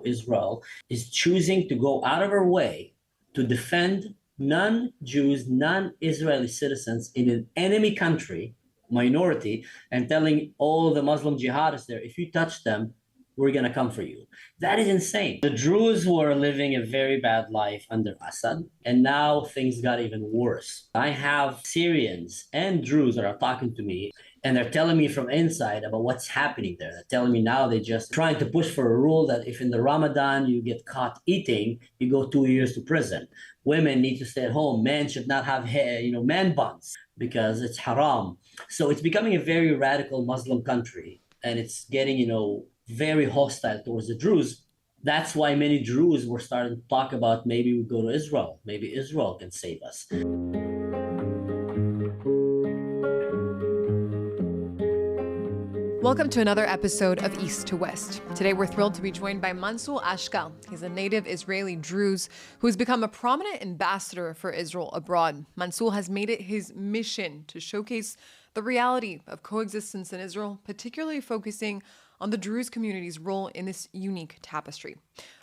Israel is choosing to go out of her way to defend non-Jews, non-Israeli citizens in an enemy country, minority, and telling all the Muslim jihadists there, if you touch them, we're going to come for you. That is insane. The Druze were living a very bad life under Assad, and now things got even worse. I have Syrians and Druze that are talking to me, and they're telling me from inside about what's happening there. They're telling me now they're just trying to push for a rule that if in the Ramadan you get caught eating, you go 2 years to prison. Women need to stay at home. Men should not have hair, man buns, because it's haram. So it's becoming a very radical Muslim country, and it's getting, very hostile towards the Druze. That's why many Druze were starting to talk about maybe we go to Israel. Maybe Israel can save us. Welcome to another episode of East to West. Today we're thrilled to be joined by Mansur Ashkar. He's a native Israeli Druze who has become a prominent ambassador for Israel abroad. Mansour has made it his mission to showcase the reality of coexistence in Israel, particularly focusing on the Druze community's role in this unique tapestry.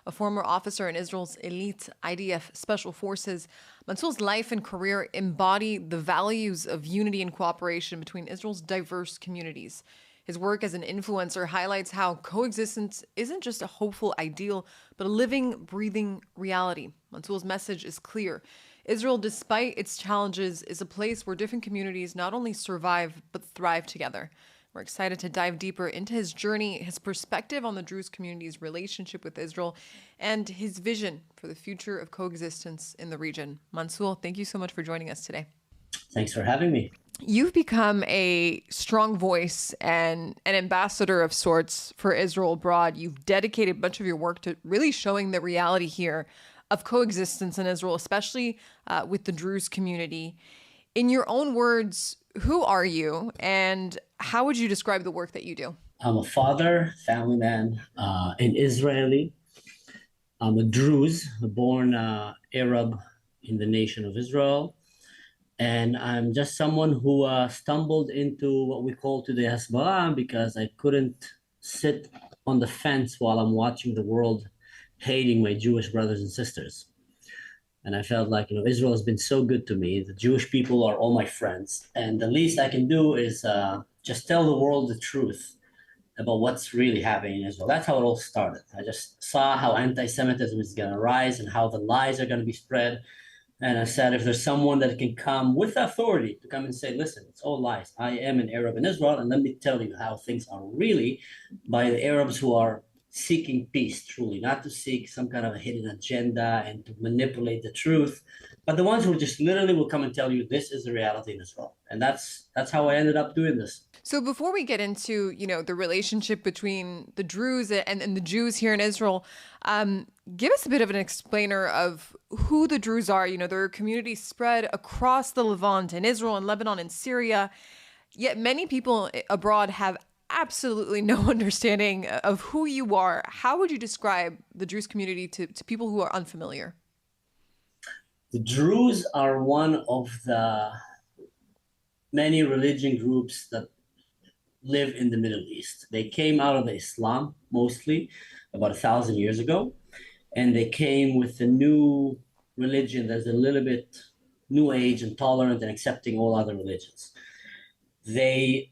A former officer in Israel's elite IDF special forces, Mansour's life and career embody the values of unity and cooperation between Israel's diverse communities. His work as an influencer highlights how coexistence isn't just a hopeful ideal, but a living, breathing reality. Mansour's message is clear. Israel, despite its challenges, is a place where different communities not only survive, but thrive together. We're excited to dive deeper into his journey, his perspective on the Druze community's relationship with Israel, and his vision for the future of coexistence in the region. Mansour, thank you so much for joining us today. Thanks for having me. You've become a strong voice and an ambassador of sorts for Israel abroad. You've dedicated a bunch of your work to really showing the reality here of coexistence in Israel, especially with the Druze community. In your own words, who are you and how would you describe the work that you do? I'm a father, family man, an Israeli. I'm a Druze, born Arab in the nation of Israel. And I'm just someone who stumbled into what we call today Hasbara because I couldn't sit on the fence while I'm watching the world hating my Jewish brothers and sisters. And I felt like, Israel has been so good to me. The Jewish people are all my friends. And the least I can do is just tell the world the truth about what's really happening in Israel. That's how it all started. I just saw how anti-Semitism is going to rise and how the lies are going to be spread. And I said, if there's someone that can come with authority to come and say, listen, it's all lies. I am an Arab in Israel, and let me tell you how things are really by the Arabs who are seeking peace, truly, not to seek some kind of a hidden agenda and to manipulate the truth, but the ones who just literally will come and tell you this is the reality in Israel. And that's how I ended up doing this. So before we get into, the relationship between the Druze and the Jews here in Israel, give us a bit of an explainer of who the Druze are. There are communities spread across the Levant in Israel and Lebanon and Syria, yet many people abroad have absolutely no understanding of who you are. How would you describe the Druze community to people who are unfamiliar? The Druze are one of the many religion groups that live in the Middle East. They came out of Islam mostly about 1,000 years ago, and they came with a new religion that's a little bit new age and tolerant and accepting all other religions. They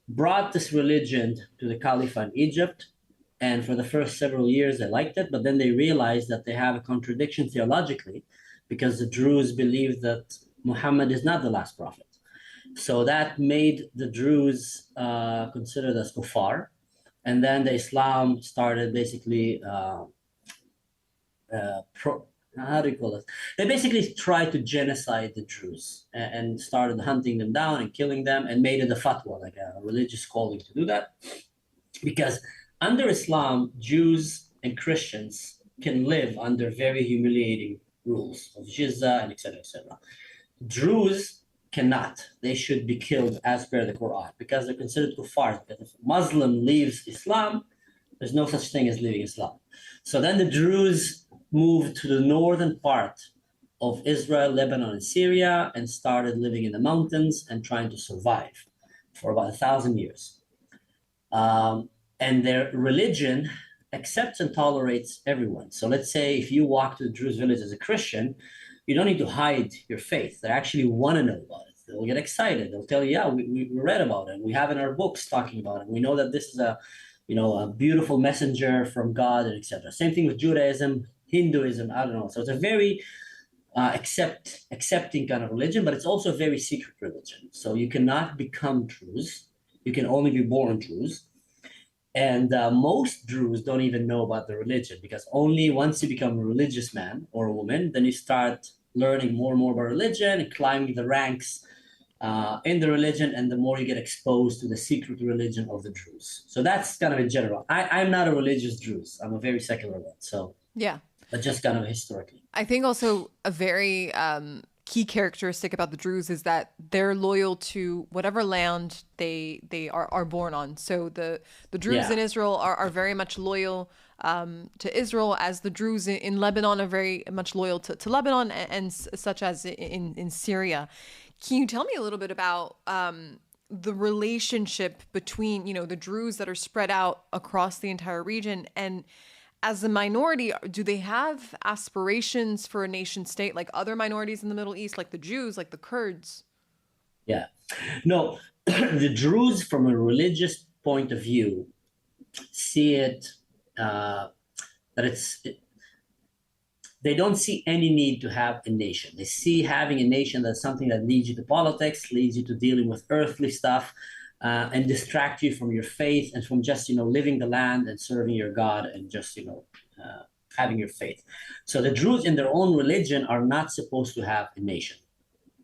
brought this religion to the Caliph in Egypt, and for the first several years they liked it, but then they realized that they have a contradiction theologically because the Druze believe that Muhammad is not the last prophet. So that made the Druze considered as kuffar. And then the Islam started basically, how do you call it? They basically tried to genocide the Druze and started hunting them down and killing them and made it a fatwa, like a religious calling to do that. Because under Islam, Jews and Christians can live under very humiliating rules of jizya and etc. etc. Druze cannot. They should be killed as per the Quran because they're considered kuffar. Because if a Muslim leaves Islam, there's no such thing as leaving Islam. So then the Druze moved to the northern part of Israel, Lebanon, and Syria and started living in the mountains and trying to survive for about 1,000 years. And their religion accepts and tolerates everyone. So let's say if you walk to the Druze village as a Christian, you don't need to hide your faith. They actually want to know about it. They'll get excited. They'll tell you, yeah, we read about it. We have in our books talking about it. We know that this is a beautiful messenger from God, and etc. Same thing with Judaism, Hinduism, I don't know. So it's a very accepting kind of religion, but it's also a very secret religion. So you cannot become Druze. You can only be born Druze. And most Druze don't even know about the religion, because only once you become a religious man or a woman, then you start learning more and more about religion and climbing the ranks in the religion, and the more you get exposed to the secret religion of the Druze. So that's kind of in general. I'm not a religious Druze. I'm a very secular one. So Yeah. but just kind of historically. I think also a very key characteristic about the Druze is that they're loyal to whatever land they are born on. So the Druze in Israel are very much loyal to Israel, as the Druze in Lebanon are very much loyal to Lebanon, and such as in Syria. Can you tell me a little bit about the relationship between, the Druze that are spread out across the entire region, and as a minority, do they have aspirations for a nation state like other minorities in the Middle East, like the Jews, like the Kurds? Yeah. No, the Druze, from a religious point of view, see it that they don't see any need to have a nation. They see having a nation that's something that leads you to politics, leads you to dealing with earthly stuff, and distract you from your faith and from just living the land and serving your God and just having your faith. So the Druze in their own religion are not supposed to have a nation.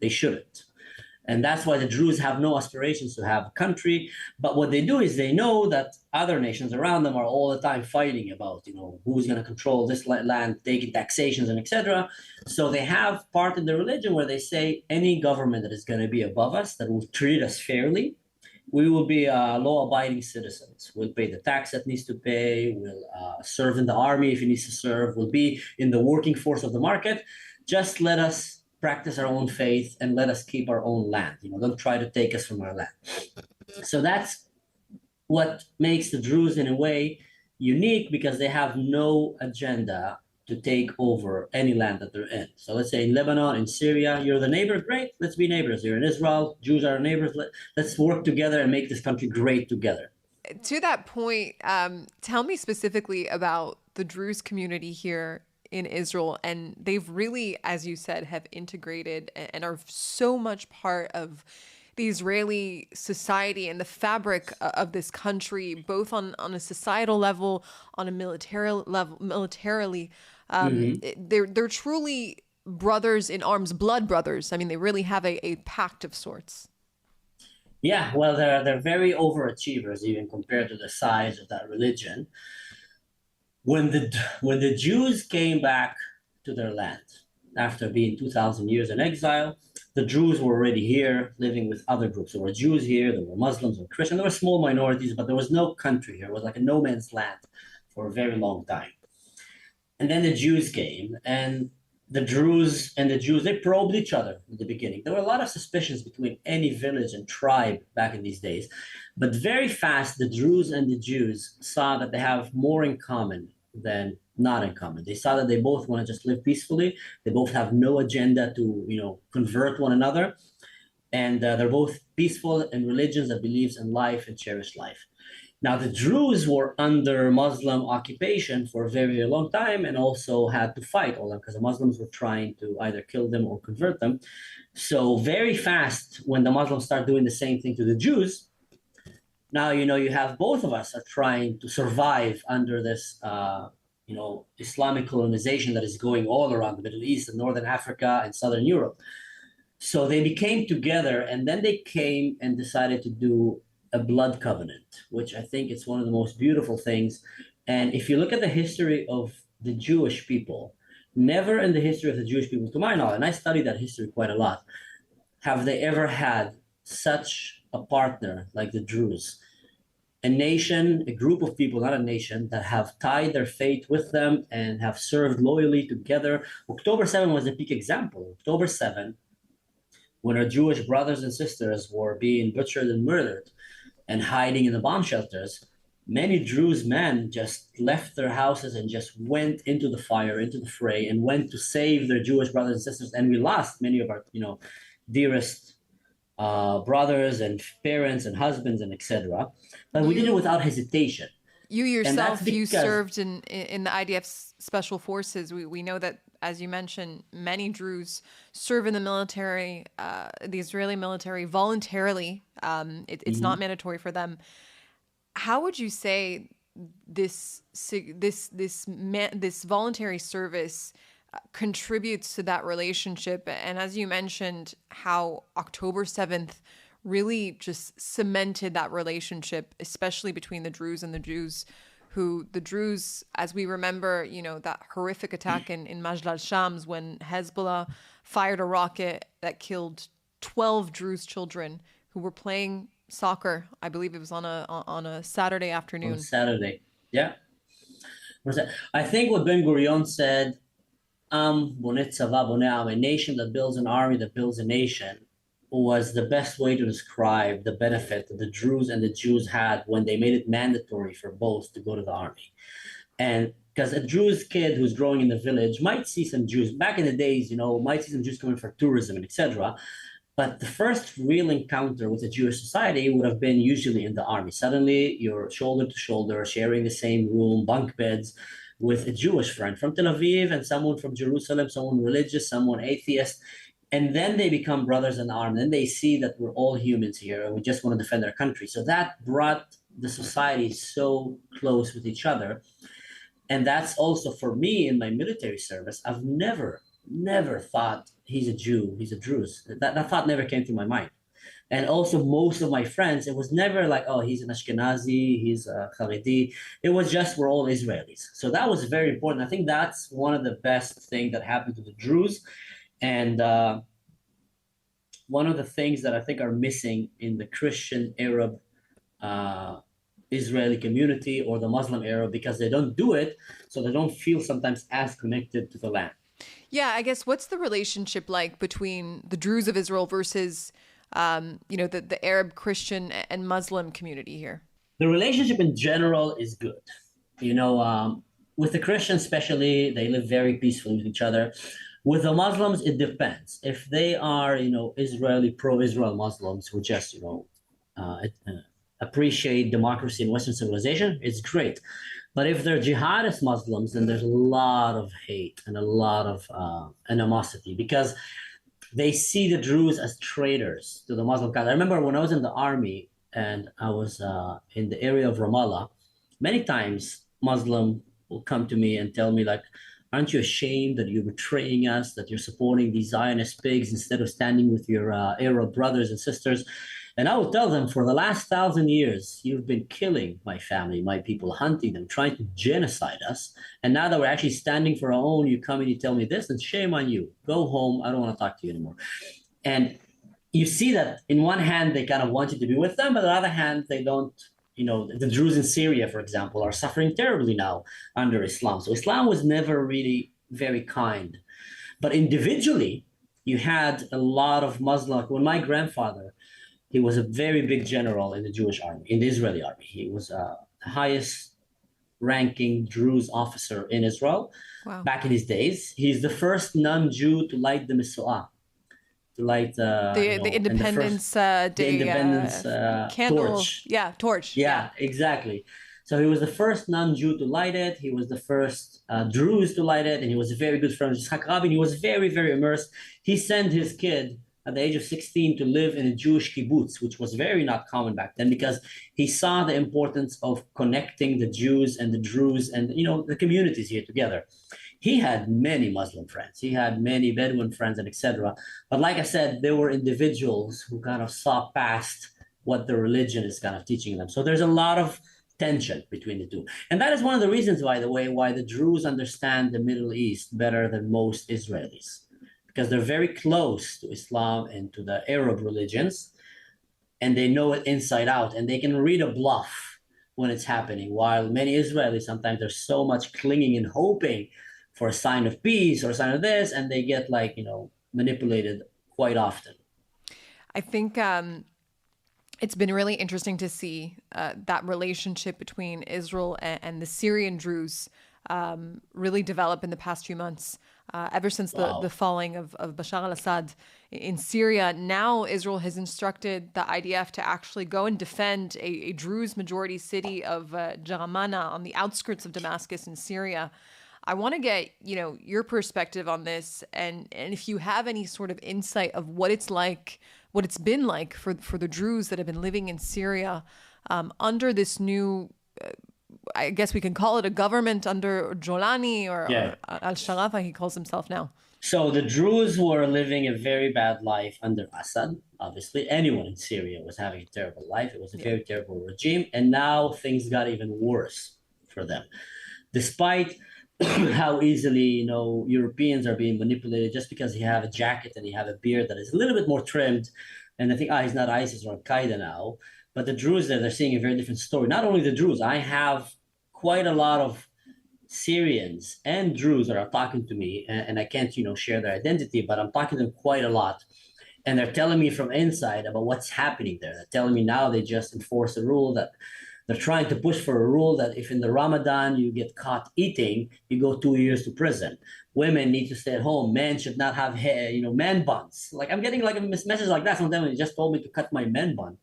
They shouldn't. And that's why the Druze have no aspirations to have a country. But what they do is they know that other nations around them are all the time fighting about, who's going to control this land, taking taxations and etc. So they have part in the religion where they say any government that is going to be above us, that will treat us fairly, we will be law-abiding citizens. We'll pay the tax that needs to pay. We'll serve in the army if he needs to serve. We'll be in the working force of the market. Just let us practice our own faith and let us keep our own land. Don't try to take us from our land. So that's what makes the Druze in a way unique, because they have no agenda to take over any land that they're in. So let's say in Lebanon, in Syria, you're the neighbor, great, let's be neighbors. You're in Israel, Jews are neighbors, let's work together and make this country great together. To that point, tell me specifically about the Druze community here in Israel. And they've really, as you said, have integrated and are so much part of the Israeli society and the fabric of this country, both on a societal level, on a military level, militarily. They're truly brothers in arms, blood brothers. I mean, they really have a pact of sorts. Yeah, well, they're very overachievers, even compared to the size of that religion. When the Jews came back to their land after being 2,000 years in exile, the Druze were already here, living with other groups. There were Jews here, there were Muslims and Christians, there were small minorities, but there was no country here. It was like a no man's land for a very long time. And then the Jews came, and the Druze and the Jews, they probed each other in the beginning. There were a lot of suspicions between any village and tribe back in these days. But very fast, the Druze and the Jews saw that they have more in common than not in common. They saw that they both want to just live peacefully. They both have no agenda to, convert one another. And they're both peaceful in religions that believes in life and cherish life. Now, the Druze were under Muslim occupation for a very, very long time, and also had to fight all them because the Muslims were trying to either kill them or convert them. So very fast, when the Muslims start doing the same thing to the Jews, now, you have both of us are trying to survive under this, Islamic colonization that is going all around the Middle East and Northern Africa and Southern Europe. So they became together, and then they came and decided to do a blood covenant, which I think is one of the most beautiful things. And if you look at the history of the Jewish people, never in the history of the Jewish people, to my knowledge, and I studied that history quite a lot, have they ever had such a partner like the Druze. A nation, a group of people, not a nation, that have tied their fate with them and have served loyally together. October 7 was a peak example. October 7, when our Jewish brothers and sisters were being butchered and murdered and hiding in the bomb shelters, many Druze men just left their houses and just went into the fire, into the fray, and went to save their Jewish brothers and sisters. And we lost many of our, dearest brothers and parents and husbands and etc. But we did it You without hesitation. you And that's yourself, you because served in the IDF special forces. We know that, as you mentioned, many Druze serve in the military, the Israeli military voluntarily. It's not Mhm. mandatory for them. How would you say this voluntary service contributes to that relationship? And as you mentioned, how October 7th really just cemented that relationship, especially between the Druze and the Jews, who the Druze, as we remember, that horrific attack in Majd al-Shams when Hezbollah fired a rocket that killed 12 Druze children who were playing soccer. I believe it was on a Saturday on afternoon. Saturday. Yeah. I think what Ben Gurion said, Bonet Tzava, Bonet Am, a nation that builds an army that builds a nation, was the best way to describe the benefit that the Druze and the Jews had when they made it mandatory for both to go to the army. And because a Druze kid who's growing in the village might see some Jews back in the days, might see some Jews coming for tourism and etc. But the first real encounter with a Jewish society would have been usually in the army. Suddenly, you're shoulder to shoulder, sharing the same room, bunk beds, with a Jewish friend from Tel Aviv and someone from Jerusalem, someone religious, someone atheist. And then they become brothers in arms. Then they see that we're all humans here and we just want to defend our country. So that brought the society so close with each other. And that's also for me in my military service. I've never thought he's a Jew, he's a Druze. That thought never came through my mind. And also, most of my friends, it was never like, oh, he's an Ashkenazi, he's a Haredi. It was just we're all Israelis. So that was very important. I think that's one of the best things that happened to the Druze. And one of the things that I think are missing in the Christian Arab uh, Israeli community or the Muslim Arab because they don't do it, so they don't feel sometimes as connected to the land. Yeah, I guess what's the relationship like between the Druze of Israel versus, the Arab, Christian, and Muslim community here? The relationship in general is good. You know, with the Christians, especially, they live very peacefully with each other. With the Muslims, it depends. If they are, Israeli pro-Israel Muslims who just, appreciate democracy and Western civilization, it's great. But if they're jihadist Muslims, then there's a lot of hate and a lot of animosity because they see the Druze as traitors to the Muslim cause. I remember when I was in the army and I was in the area of Ramallah, many times Muslim will come to me and tell me like, aren't you ashamed that you're betraying us, that you're supporting these Zionist pigs instead of standing with your Arab brothers and sisters? And I will tell them, for the last 1,000 years, you've been killing my family, my people, hunting them, trying to genocide us. And now that we're actually standing for our own, you come and you tell me this, and shame on you. Go home. I don't want to talk to you anymore. And you see that in one hand, they kind of want you to be with them, but on the other hand, they don't. The Druze in Syria, for example, are suffering terribly now under Islam. So Islam was never really very kind. But individually, you had a lot of Muslim. When my grandfather, he was a very big general in the Jewish army, in the Israeli army. He was the highest ranking Druze officer in Israel Wow. back in his days. He's the first non-Jew to light the Misu'ah, to light, The and the first, Independence the Day independence candle. torch. Yeah, torch. Yeah. Yeah, exactly. So he was the first non-Jew to light it. He was the first Druze to light it, and he was a very good friend of Yitzhak Rabin. He was very, very immersed. He sent his kid at the age of 16 to live in a Jewish kibbutz, which was very not common back then because he saw the importance of connecting the Jews and the Druze and the communities here together. He had many Muslim friends. He had many Bedouin friends and etc. But like I said, there were individuals who kind of saw past what the religion is kind of teaching them. So there's a lot of tension between the two. And that is one of the reasons, by the way, why the Druze understand the Middle East better than most Israelis, because they're very close to Islam and to the Arab religions, and they know it inside out, and they can read a bluff when it's happening, while many Israelis sometimes there's so much clinging and hoping for a sign of peace or a sign of this, and they get manipulated quite often. I think It's been really interesting to see that relationship between Israel and the Syrian Druze really develop in the past few months. Ever since the Wow. falling of Bashar al-Assad in Syria, now Israel has instructed the IDF to actually go and defend a Druze majority city of Jaramana on the outskirts of Damascus in Syria. I want to get, your perspective on this, and if you have any sort of insight of what it's like, what it's been like for the Druze that have been living in Syria under this new, I guess we can call it a government under Jolani Yeah. or al-Sharafa, he calls himself now. So the Druze were living a very bad life under Assad. Obviously, anyone in Syria was having a terrible life. It was a Yeah. very terrible regime, and now things got even worse for them. Despite how easily, Europeans are being manipulated just because you have a jacket and you have a beard that is a little bit more trimmed, and they think, he's not ISIS or Al Qaeda now. But the Druze, they're seeing a very different story. Not only the Druze, I have quite a lot of Syrians and Druze that are talking to me, and I can't, share their identity, but I'm talking to them quite a lot. And they're telling me from inside about what's happening there. They're telling me now they just enforce a rule that they're trying to push for a rule that if in the Ramadan you get caught eating, you go 2 years to prison. Women need to stay at home. Men should not have hair, man buns. Like I'm getting like a message like that sometimes. They just told me to cut my man bun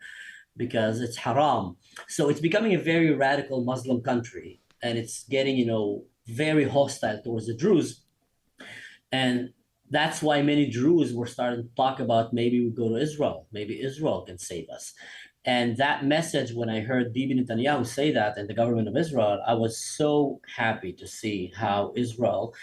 because it's haram. So it's becoming a very radical Muslim country, and it's getting, very hostile towards the Druze. And that's why many Druze were starting to talk about maybe we go to Israel. Maybe Israel can save us. And that message, when I heard Bibi Netanyahu say that and the government of Israel, I was so happy to see how Israel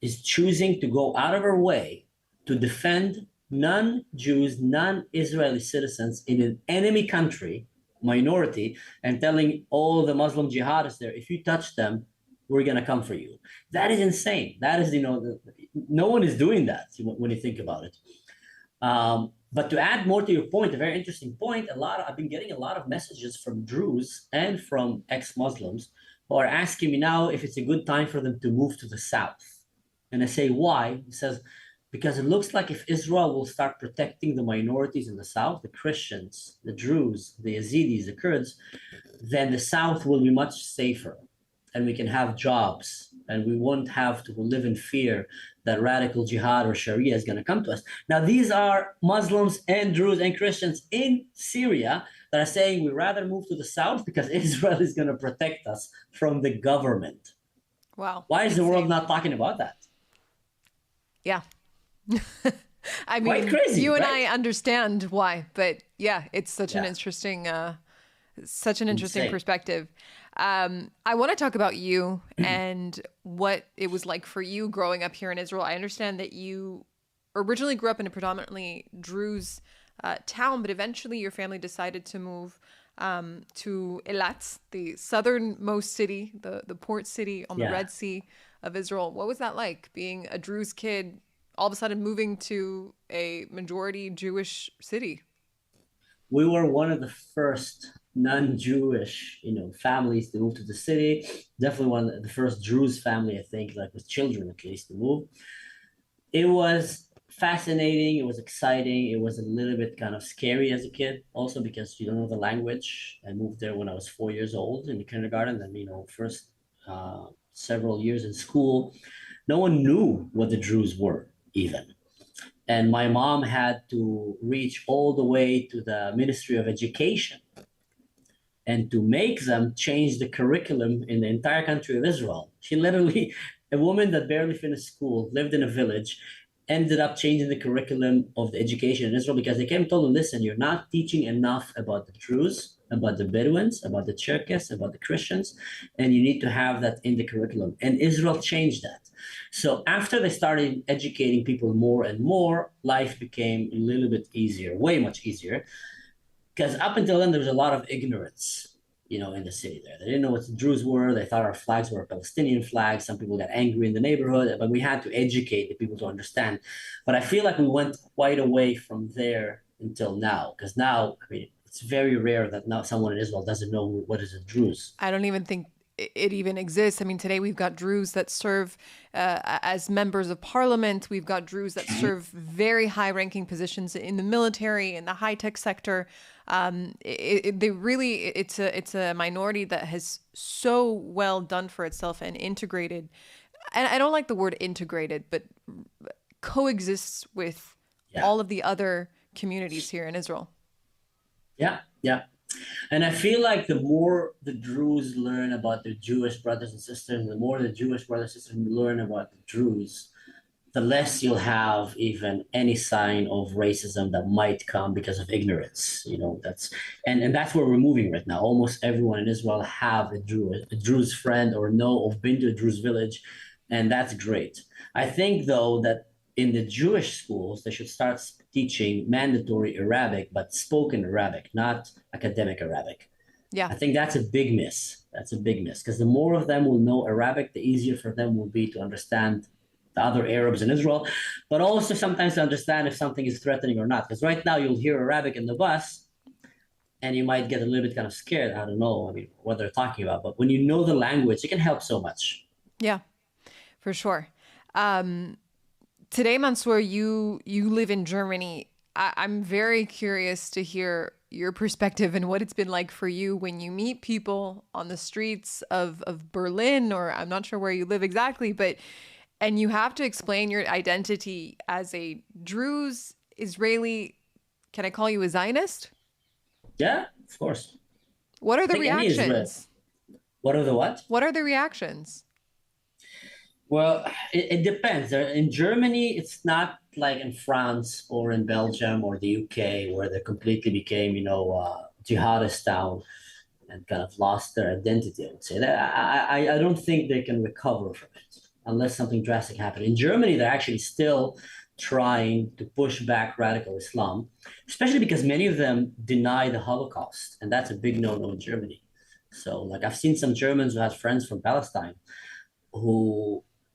is choosing to go out of her way to defend non-Jews, non-Israeli citizens in an enemy country, minority, and telling all the Muslim jihadists there, if you touch them, we're going to come for you. That is insane. That is, no one is doing that when you think about it. But to add more to your point, a very interesting point, I've been getting a lot of messages from Druze and from ex-Muslims who are asking me now if it's a good time for them to move to the south. And I say, why? He says, because it looks like if Israel will start protecting the minorities in the south, the Christians, the Druze, the Yazidis, the Kurds, then the south will be much safer, and we can have jobs, and we won't have to live in fear that radical jihad or Sharia is going to come to us. Now, these are Muslims and Druze and Christians in Syria that are saying we'd rather move to the south because Israel is going to protect us from the government. Wow. Why is Insane. the world not talking about that? Yeah. I mean, quite crazy, you and right? I understand why, but yeah, it's such an Yeah. interesting, Insane. perspective. I want to talk about you and what it was like for you growing up here in Israel. I understand that you originally grew up in a predominantly Druze town, but eventually your family decided to move to Eilat, the southernmost city, the port city on the Yeah. Red Sea of Israel. What was that like, being a Druze kid, all of a sudden moving to a majority Jewish city? We were one of the first non-Jewish, families to move to the city. Definitely one of the first Druze family, I think, like with children at least, to move. It was fascinating. It was exciting. It was a little bit kind of scary as a kid, also because you don't know the language. I moved there when I was 4 years old in the kindergarten. Then, first several years in school, no one knew what the Druze were even. And my mom had to reach all the way to the Ministry of Education and to make them change the curriculum in the entire country of Israel. She literally, a woman that barely finished school, lived in a village, ended up changing the curriculum of the education in Israel because they came and told them, listen, you're not teaching enough about the Druze, about the Bedouins, about the Cherkess, about the Christians, and you need to have that in the curriculum. And Israel changed that. So after they started educating people more and more, life became a little bit easier, way much easier. Because up until then, there was a lot of ignorance, in the city there. They didn't know what the Druze were. They thought our flags were Palestinian flags. Some people got angry in the neighborhood, but we had to educate the people to understand. But I feel like we went quite away from there until now, because now, it's very rare that now someone in Israel doesn't know what is a Druze. I don't even think it even exists. I mean, today we've got Druze that serve as members of parliament. We've got Druze that serve very high-ranking positions in the military, in the high-tech sector. It's a minority that has so well done for itself and integrated. And I don't like the word integrated, but coexists with Yeah. all of the other communities here in Israel. Yeah, yeah. And I feel like the more the Druze learn about their Jewish brothers and sisters, the more the Jewish brothers and sisters learn about the Druze, the less you'll have even any sign of racism that might come because of ignorance. And that's where we're moving right now. Almost everyone in Israel have a Druze friend or know or been to a Druze village, and that's great. I think though that in the Jewish schools they should start teaching mandatory Arabic, but spoken Arabic, not academic Arabic. Yeah. I think that's a big miss. That's a big miss because the more of them will know Arabic, the easier for them will be to understand the other Arabs in Israel, but also sometimes to understand if something is threatening or not. Because right now you'll hear Arabic in the bus and you might get a little bit kind of scared. I don't know, what they're talking about. But when you know the language, it can help so much. Yeah, for sure. Today, Mansour, you live in Germany. I'm very curious to hear your perspective and what it's been like for you when you meet people on the streets of Berlin, or I'm not sure where you live exactly, and you have to explain your identity as a Druze, Israeli. Can I call you a Zionist? Yeah, of course. What are the I think any Israel. reactions? What are the what? What are the reactions? Well, it depends. In Germany, it's not like in France or in Belgium or the UK where they completely became, jihadist town and kind of lost their identity. I would say that I don't think they can recover from it unless something drastic happened. In Germany, they're actually still trying to push back radical Islam, especially because many of them deny the Holocaust, and that's a big no-no in Germany. So, like, I've seen some Germans who had friends from Palestine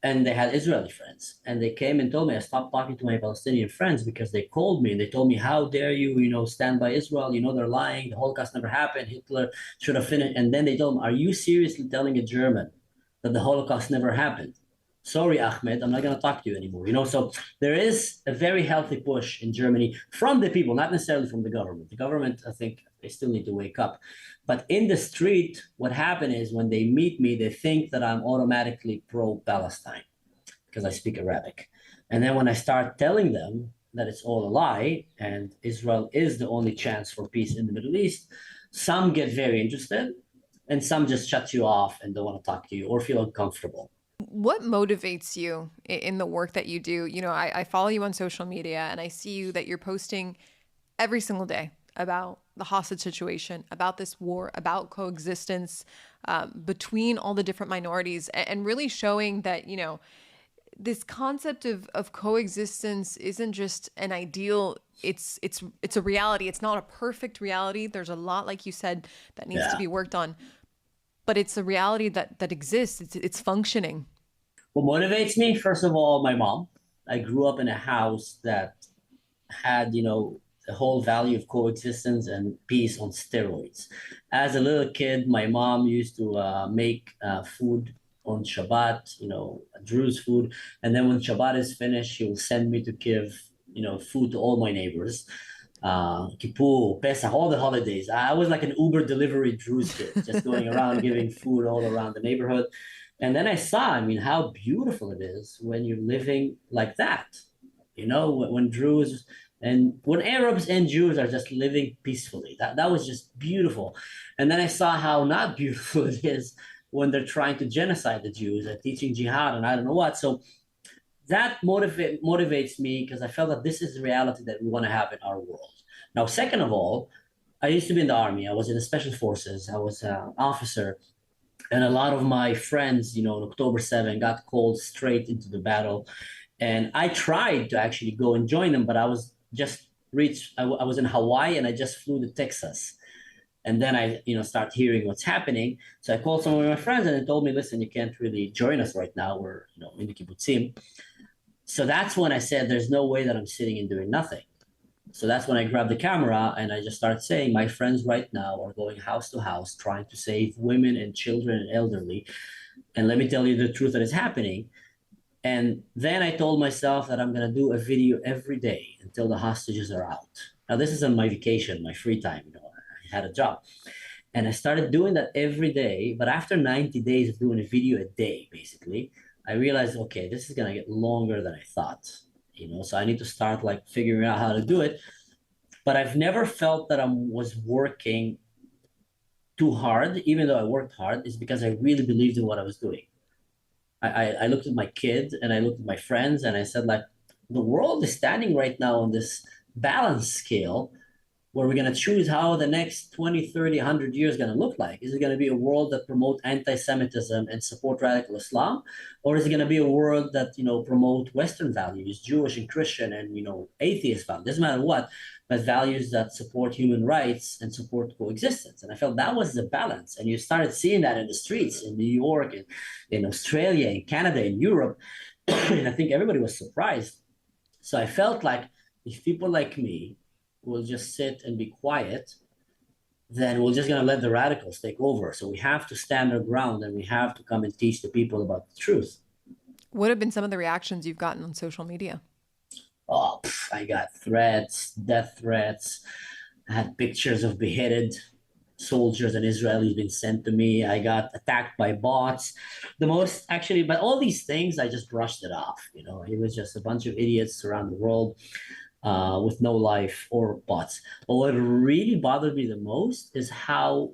and they had Israeli friends, and they came and told me I stopped talking to my Palestinian friends because they called me and they told me, how dare you, stand by Israel? They're lying. The Holocaust never happened. Hitler should have finished. And then they told me, are you seriously telling a German that the Holocaust never happened? Sorry, Ahmed, I'm not going to talk to you anymore. So there is a very healthy push in Germany from the people, not necessarily from the government. The government, I think, they still need to wake up. But in the street, what happened is when they meet me, they think that I'm automatically pro-Palestine because I speak Arabic. And then when I start telling them that it's all a lie and Israel is the only chance for peace in the Middle East, some get very interested and some just shut you off and don't want to talk to you or feel uncomfortable. What motivates you in the work that you do? I follow you on social media and I see you that you're posting every single day about the hostage situation, about this war, about coexistence between all the different minorities, and really showing that, this concept of coexistence isn't just an ideal. It's a reality. It's not a perfect reality. There's a lot, like you said, that needs to be worked on. But it's a reality that exists. It's functioning. What motivates me, first of all, my mom. I grew up in a house that had, the whole value of coexistence and peace on steroids. As a little kid, my mom used to make food on Shabbat, Druze food. And then when Shabbat is finished, she will send me to give, food to all my neighbors. Kippur, Pesach, all the holidays. I was like an Uber delivery Druze kid, just going around giving food all around the neighborhood. And then I saw, how beautiful it is when you're living like that. When Druze and when Arabs and Jews are just living peacefully. That was just beautiful. And then I saw how not beautiful it is when they're trying to genocide the Jews and teaching jihad and I don't know what. So that motivates me because I felt that this is the reality that we want to have in our world. Now, second of all, I used to be in the army. I was in the special forces. I was an officer. And a lot of my friends, on October 7 got called straight into the battle. And I tried to actually go and join them, but I was in Hawaii and I just flew to Texas. And then I, start hearing what's happening. So I called some of my friends and they told me, listen, you can't really join us right now. We're, in the kibbutzim. So that's when I said, there's no way that I'm sitting and doing nothing. So that's when I grabbed the camera and I just started saying, my friends right now are going house to house trying to save women and children and elderly. And let me tell you the truth that is happening. And then I told myself that I'm going to do a video every day until the hostages are out. Now, this is on my vacation, my free time. I had a job. And I started doing that every day. But after 90 days of doing a video a day, basically, I realized, okay, this is going to get longer than I thought. So I need to start like figuring out how to do it. But I've never felt that I was working too hard, even though I worked hard, is because I really believed in what I was doing. I looked at my kid and I looked at my friends and I said, like, the world is standing right now on this balance scale where we're going to choose how the next 20, 30, 100 years is going to look like. Is it going to be a world that promote anti-Semitism and support radical Islam? Or is it going to be a world that, promote Western values, Jewish and Christian and, atheist values? Doesn't matter what, but values that support human rights and support coexistence. And I felt that was the balance. And you started seeing that in the streets in New York and in Australia, in Canada, in Europe. And I think everybody was surprised. So I felt like if people like me will just sit and be quiet, then we're just going to let the radicals take over. So we have to stand our ground and we have to come and teach the people about the truth. What have been some of the reactions you've gotten on social media? Oh, I got threats, death threats. I had pictures of beheaded soldiers and Israelis being sent to me. I got attacked by bots. But all these things, I just brushed it off. It was just a bunch of idiots around the world with no life or bots. But what really bothered me the most is how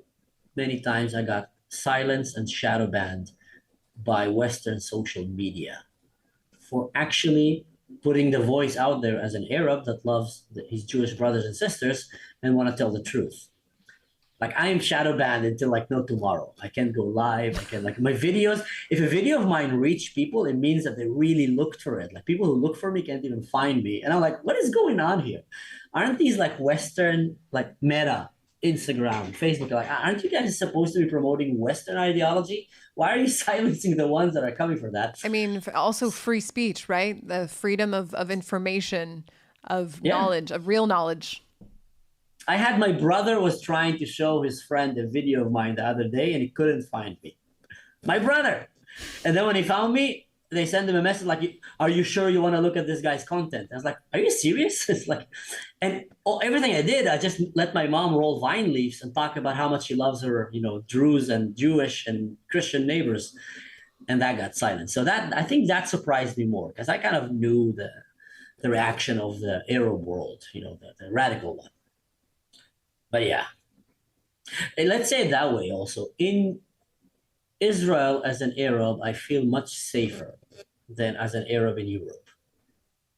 many times I got silenced and shadow banned by Western social media for actually putting the voice out there as an Arab that loves his Jewish brothers and sisters and want to tell the truth. Like, I am shadow banned until like no tomorrow. I can't go live. I can like my videos. If a video of mine reach people, it means that they really looked for it. Like, people who look for me can't even find me. And I'm like, what is going on here? Aren't these like Western, like Meta, Instagram, Facebook? Like, aren't you guys supposed to be promoting Western ideology? Why are you silencing the ones that are coming for that? I mean, also free speech, right? The freedom of information, of Yeah. knowledge, of real knowledge. I had my brother was trying to show his friend a video of mine the other day and he couldn't find me. My brother. And then when he found me, they sent him a message like, are you sure you want to look at this guy's content? I was like, are you serious? It's like, and everything I did, I just let my mom roll vine leaves and talk about how much she loves her, Druze and Jewish and Christian neighbors. And that got silenced. So I think that surprised me more because I kind of knew the reaction of the Arab world, the radical one. But yeah, and let's say it that way also. In Israel, as an Arab, I feel much safer than as an Arab in Europe.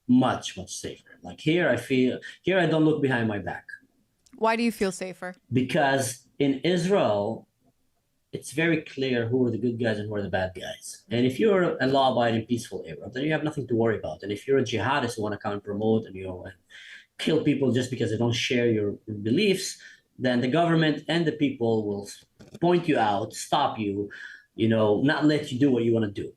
Much, much safer. Like here I don't look behind my back. Why do you feel safer? Because in Israel, it's very clear who are the good guys and who are the bad guys. And if you're a law-abiding, peaceful Arab, then you have nothing to worry about. And if you're a jihadist who want to come and promote and kill people just because they don't share your beliefs, then the government and the people will point you out, stop you, not let you do what you want to do.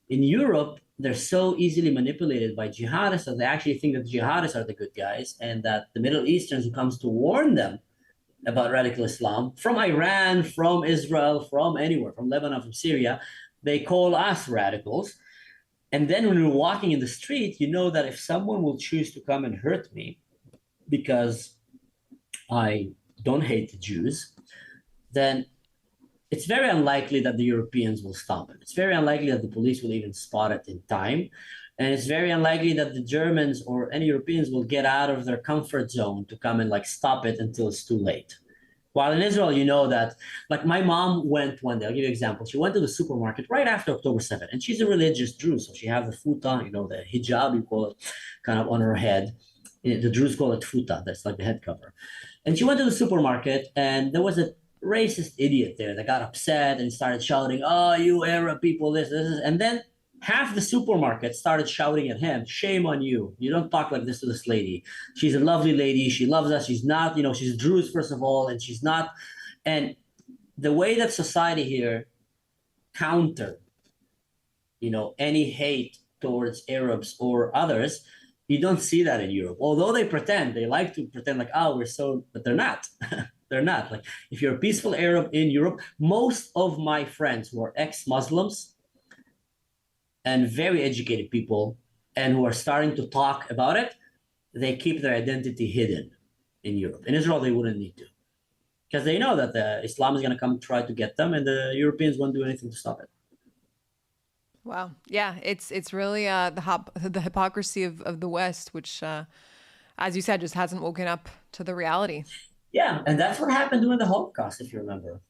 In Europe, they're so easily manipulated by jihadists that they actually think that the jihadists are the good guys and that the Middle Easterns who comes to warn them about radical Islam from Iran, from Israel, from anywhere, from Lebanon, from Syria, they call us radicals. And then when you're walking in the street, you know that if someone will choose to come and hurt me because I don't hate the Jews, then it's very unlikely that the Europeans will stop it. It's very unlikely that the police will even spot it in time. And it's very unlikely that the Germans or any Europeans will get out of their comfort zone to come and like stop it until it's too late. While in Israel, you know that, like my mom went one day, I'll give you an example. She went to the supermarket right after October 7th, and she's a religious Druze. So she has the futa, the hijab, you call it, kind of on her head. The Druze call it futa, that's like the head cover. And she went to the supermarket, and there was a racist idiot there that got upset and started shouting, oh, you Arab people, this. And then half the supermarket started shouting at him, shame on you. You don't talk like this to this lady. She's a lovely lady. She loves us. She's not, she's Druze, first of all, and she's not. And the way that society here counter, any hate towards Arabs or others You don't see that in Europe. Although they pretend, they like to pretend like, oh, we're so, but they're not. They're not. Like, if you're a peaceful Arab in Europe, most of my friends who are ex-Muslims and very educated people and who are starting to talk about it, they keep their identity hidden in Europe. In Israel, they wouldn't need to, because they know that Islam is going to come try to get them, and the Europeans won't do anything to stop it. Wow. Yeah, it's really the hypocrisy of the West, which, as you said, just hasn't woken up to the reality. Yeah, and that's what happened during the Holocaust, if you remember.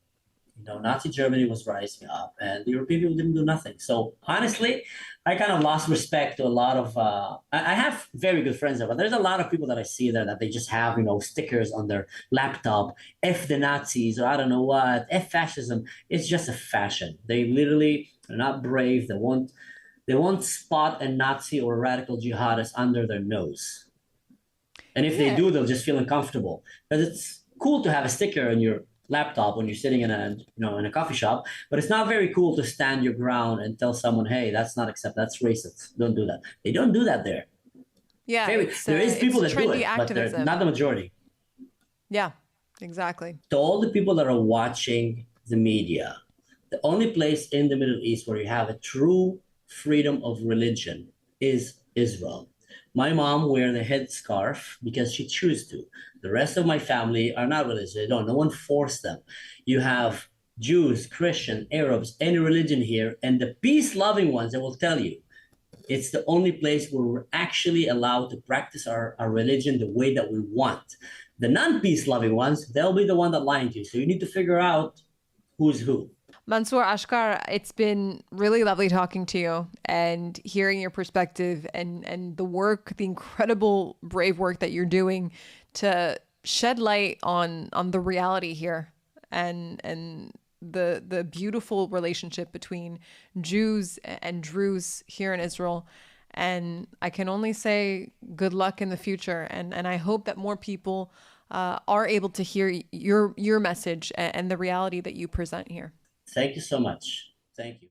Nazi Germany was rising up, and the European people didn't do nothing. So honestly, I kind of lost respect to a lot of. I have very good friends there, but there's a lot of people that I see there that they just have stickers on their laptop, F the Nazis, or I don't know what, F fascism. It's just a fashion. They literally are not brave. They won't spot a Nazi or a radical jihadist under their nose. And if they Yeah. do, they'll just feel uncomfortable, because it's cool to have a sticker on your laptop when you're sitting in a coffee shop, but it's not very cool to stand your ground and tell someone, hey, that's not acceptable, that's racist, don't do that. They don't do that there. Yeah, There is people it's that do trendy it, but they're activism. not the majority. Yeah, exactly. To all the people that are watching the media, the only place in the Middle East where you have a true freedom of religion is Israel. My mom wears a headscarf because she chooses to. The rest of my family are not religious. They don't. No one forced them. You have Jews, Christian, Arabs, any religion here, and the peace-loving ones that will tell you it's the only place where we're actually allowed to practice our religion the way that we want. The non-peace loving ones, they'll be the one that lying to you. So you need to figure out who's who. Mansour Ashkar, it's been really lovely talking to you and hearing your perspective and the work, the incredible brave work that you're doing to shed light on the reality here and the beautiful relationship between Jews and Druze here in Israel. And I can only say good luck in the future. And I hope that more people are able to hear your message and the reality that you present here. Thank you so much. Thank you.